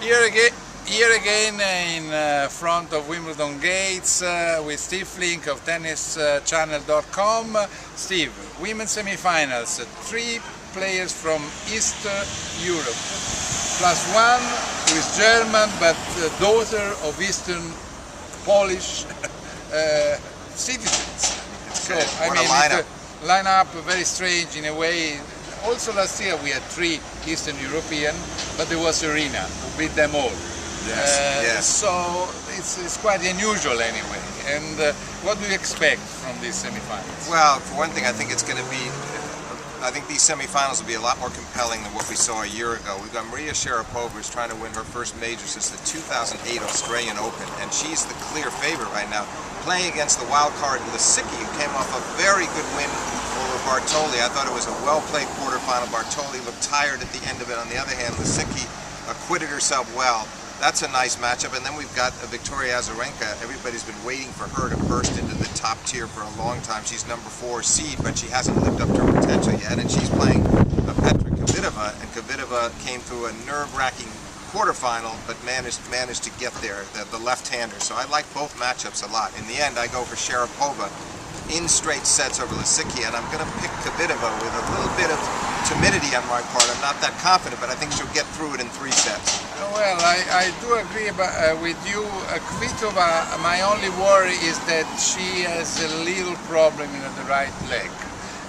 Here again in front of Wimbledon gates with Steve Flink of tennischannel.com. Steve, women's semi-finals, 3 players from Eastern Europe, plus one who is German but daughter of Eastern Polish citizens. So I mean, the lineup very strange in a way. Also last year we had 3 Eastern European, but there was Serena who beat them all. Yes. So it's quite unusual anyway. And what do you expect from these semi-finals? Well, for one thing, I think it's going to be. I think these semi-finals will be a lot more compelling than what we saw a year ago. We've got Maria Sharapova who's trying to win her first major since the 2008 Australian Open, and she's the clear favorite right now, playing against the wild card Lisicki, who came off a very good win over Bartoli. I thought it was a well-played quarterfinal. Bartoli looked tired at the end of it. On the other hand, Lisicki acquitted herself well. That's a nice matchup. And then we've got Victoria Azarenka. Everybody's been waiting for her to burst into the top tier for a long time. She's number 4 seed, but she hasn't lived up to her potential yet. And she's playing Petra Kvitova, and Kvitova came through a nerve-wracking quarterfinal, but managed to get there, the left-hander. So I like both matchups a lot. In the end, I go for Sharapova in straight sets over Lisicki, and I'm going to pick Kvitova with a little bit of timidity on my part. I'm not that confident, but I think she'll get through it in 3 sets. Well, I do agree with you. Kvitova, my only worry is that she has a little problem in the right leg.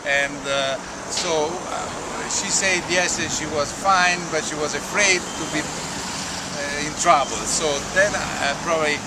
And so she said yes, she was fine, but she was afraid to be in trouble. So then probably,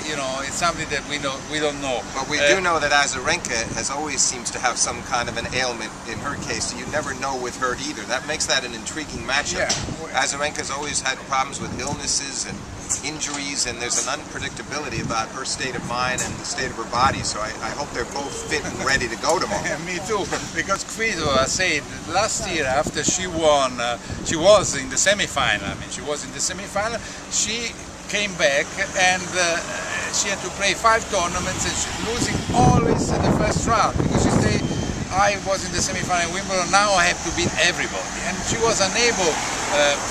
you know, it's something that we don't know. But we do know that Azarenka always seems to have some kind of an ailment in her case. So you never know with her either. That makes that an intriguing matchup. Yeah. Azarenka's always had problems with illnesses and injuries, and there's an unpredictability about her state of mind and the state of her body. So I hope they're both fit and ready to go tomorrow. Me too, because Kvitova said last year after she won, she was in the semi-final. I mean, she was in the semi-final. She came back and she had to play 5 tournaments and she losing always in the first round, because she said, I was in the semi-final in Wimbledon, now I have to beat everybody. And she was unable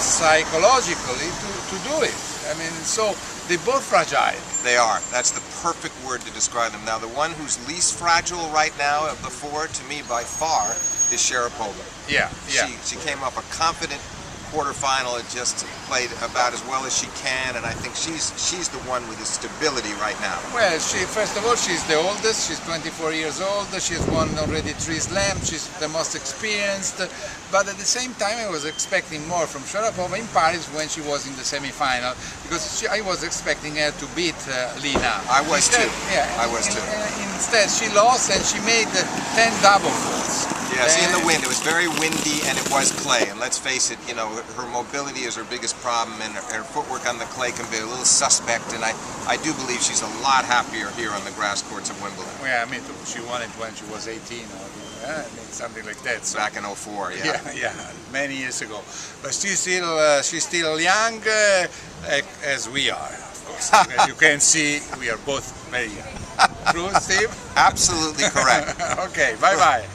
psychologically to do it. I mean, so they're both fragile. They are. That's the perfect word to describe them. Now, the one who's least fragile right now of the 4, to me by far, is Sharapova. Yeah. She came up a confident quarterfinal and just played about as well as she can, and I think she's the one with the stability right now. Well, first of all, she's the oldest. She's 24 years old. She has won already 3 slams. She's the most experienced. But at the same time, I was expecting more from Sharapova in Paris when she was in the semi-final, because I was expecting her to beat Lina. I was too. Yeah, I was too. Instead, she lost and she made 10 double faults. Yes, in the wind. It was very windy and it was clay. And let's face it, you know, her mobility is her biggest problem, and her footwork on the clay can be a little suspect. And I do believe she's a lot happier here on the grass courts of Wimbledon. Yeah, me too. She won it when she was 18 or something like that. So. Back in 04, yeah. Yeah, many years ago. But she's still young, as we are, of course. As you can see, we are both very young. True, Steve? Absolutely correct. Okay, bye-bye.